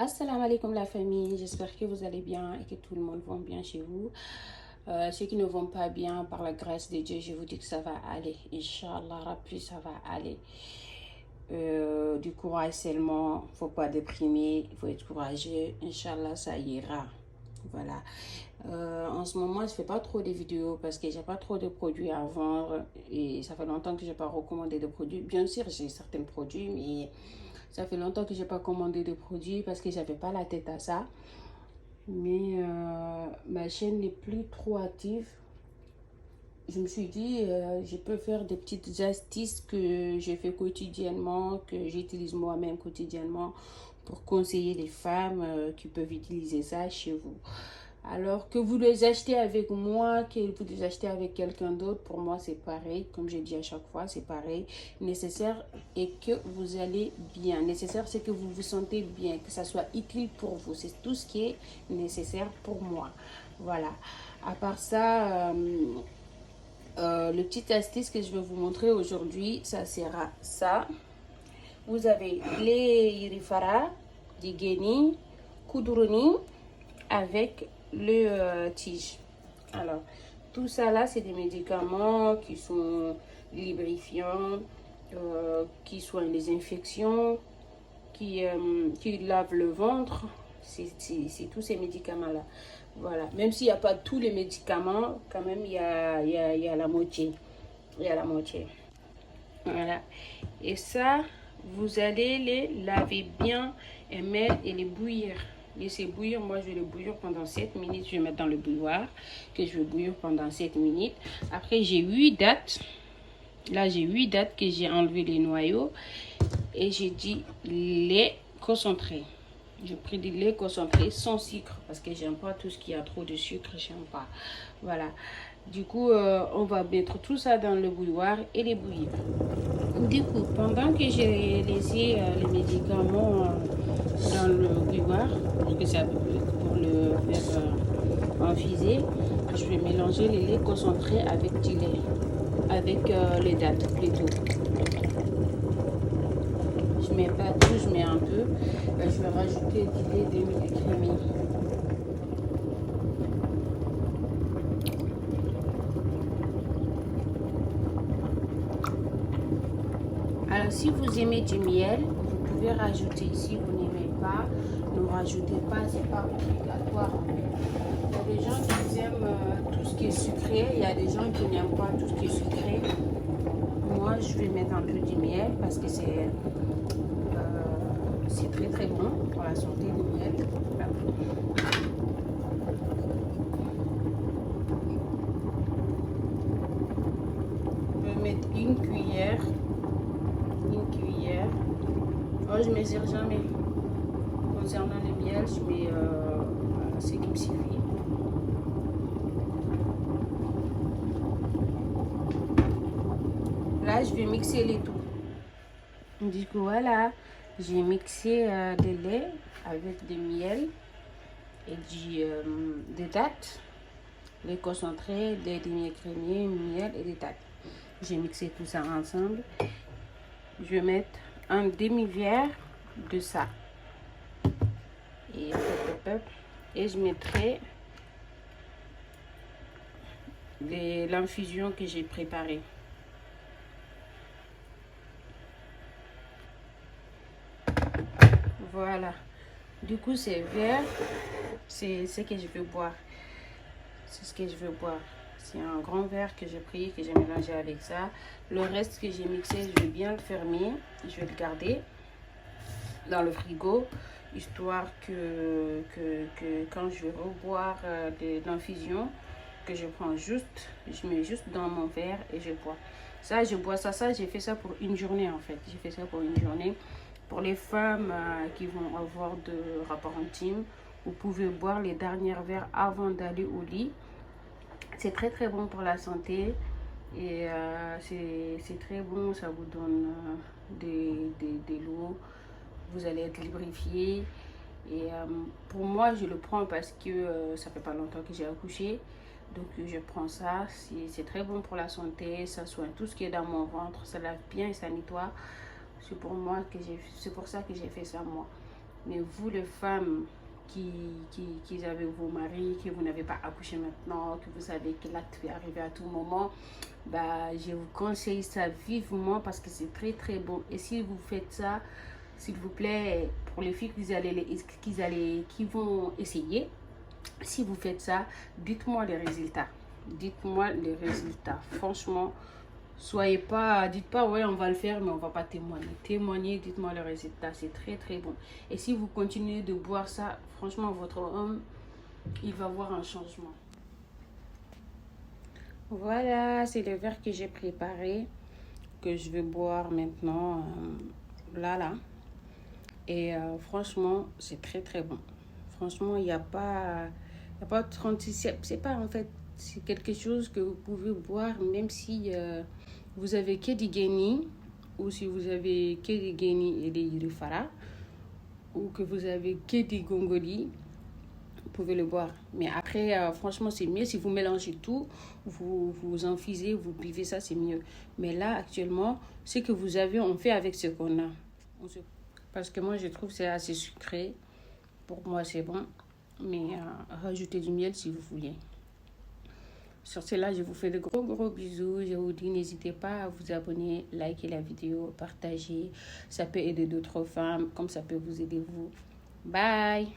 Assalamu alaikum la famille, j'espère que vous allez bien et que tout le monde va bien chez vous. Ceux qui ne vont pas bien, par la grâce de Dieu, je vous dis que ça va aller. Inch'Allah, Rabbi, ça va aller. Du courage seulement, faut pas déprimer, il faut être courageux. Inch'Allah, ça ira. Voilà. En ce moment, je fais pas trop de vidéos parce que j'ai pas trop de produits à vendre et ça fait longtemps que j'ai pas recommandé de produits. Bien sûr, j'ai certains produits, mais ça fait longtemps que j'ai pas commandé de produits parce que j'avais pas la tête à ça. Mais ma chaîne n'est plus trop active. Je me suis dit, je peux faire des petites astuces que je fais quotidiennement, que j'utilise moi-même quotidiennement pour conseiller les femmes qui peuvent utiliser ça chez vous. Alors que vous les achetez avec moi, que vous les achetez avec quelqu'un d'autre, pour moi c'est pareil. Comme je dis à chaque fois, c'est pareil. Nécessaire est que vous allez bien. Nécessaire, c'est que vous vous sentez bien, que ça soit utile pour vous. C'est tout ce qui est nécessaire pour moi. Voilà. À part ça, le petit astuce que je vais vous montrer aujourd'hui, ça sera ça. Vous avez les irifara, digeni, kuduruni avec le tige. Alors, tout ça là, c'est des médicaments qui sont lubrifiants, qui soignent les infections, qui lavent le ventre. C'est tous ces médicaments-là. Voilà. Même s'il n'y a pas tous les médicaments, quand même, il y a la moitié. Il y a la moitié. Voilà. Et ça, vous allez les laver bien et les bouillir. Laissez bouillir. Moi, je vais les bouillir pendant 7 minutes. Je vais mettre dans le bouilloire que je vais bouillir pendant 7 minutes. Après, j'ai 8 dates. Là, j'ai 8 dates que j'ai enlevé les noyaux. Et j'ai dit lait concentré. J'ai pris du lait concentré sans sucre parce que j'aime pas tout ce qui a trop de sucre. J'aime pas. Voilà. Du coup, on va mettre tout ça dans le bouilloire et les bouillir. Du coup, pendant que j'ai laissé les médicaments dans le bouilloire, pour le faire infuser, je vais mélanger les laits concentrés avec du lait, avec les dattes plutôt. Je mets pas tout, je mets un peu. Je vais rajouter du lait demi-écrémé. Alors, si vous aimez du miel, vous pouvez rajouter. Si vous n'aimez pas, ne rajoutez pas, c'est pas obligatoire. Il y a des gens qui aiment tout ce qui est sucré, il y a des gens qui n'aiment pas tout ce qui est sucré. Moi, je vais mettre un peu du miel parce que c'est très très bon pour la santé du miel. Voilà. Je vais mettre une cuillère. Oh, je ne mesure jamais. Concernant le miel, je mets ce qui me suffit. Là, je vais mixer les tout. Du coup, voilà, j'ai mixé des laits avec du miel et des dattes, les concentrés, des demi-écrémés, miel et des dattes. J'ai mixé tout ça ensemble. Je vais mettre un demi-verre de ça. Et je mettrai l'infusion que j'ai préparée. Voilà. Du coup, c'est vert. C'est ce que je veux boire. C'est ce que je veux boire. C'est un grand verre que j'ai pris, que j'ai mélangé avec ça. Le reste que j'ai mixé, je vais bien le fermer. Je vais le garder dans le frigo, histoire que quand je vais reboire de l'infusion, que je prends juste, je mets juste dans mon verre et je bois. Ça, je bois ça, j'ai fait ça pour une journée en fait. J'ai fait ça pour une journée. Pour les femmes qui vont avoir de rapports intimes, vous pouvez boire les derniers verres avant d'aller au lit. C'est très très bon pour la santé et c'est très bon, ça vous donne de l'eau, vous allez être lubrifié. Et pour moi, je le prends parce que ça fait pas longtemps que j'ai accouché. Donc je prends ça, c'est très bon pour la santé, ça soigne tout ce qui est dans mon ventre, ça lave bien et ça nettoie. C'est pour moi que c'est pour ça que j'ai fait ça moi. Mais vous, les femmes qui avez vos maris, que vous n'avez pas accouché maintenant, que vous savez que l'acte peut arriver à tout moment, bah, je vous conseille ça vivement parce que c'est très très bon. Et si vous faites ça, s'il vous plaît, pour les filles qui vont essayer, si vous faites ça, dites-moi les résultats. Dites-moi les résultats. Franchement, dites pas, ouais, on va le faire, mais on va pas témoigner. Témoignez, dites-moi le résultat. C'est très, très bon. Et si vous continuez de boire ça, franchement, votre homme, il va voir un changement. Voilà, c'est le verre que j'ai préparé, que je vais boire maintenant, là. Et franchement, c'est très, très bon. Franchement, il y a pas 36, c'est pas en fait, c'est quelque chose que vous pouvez boire même si vous avez que du Guéni ou si vous avez que du Guéni et des Irifara ou que vous avez que du Gongoli, vous pouvez le boire. Mais après, franchement, c'est mieux si vous mélangez tout, vous infusez, vous buvez ça, c'est mieux. Mais là, actuellement, ce que vous avez, on fait avec ce qu'on a. Parce que moi, je trouve que c'est assez sucré. Pour moi, c'est bon. Mais rajoutez du miel si vous voulez. Sur cela, je vous fais de gros gros bisous. Je vous dis, n'hésitez pas à vous abonner, liker la vidéo, partager. Ça peut aider d'autres femmes comme ça peut vous aider vous. Bye!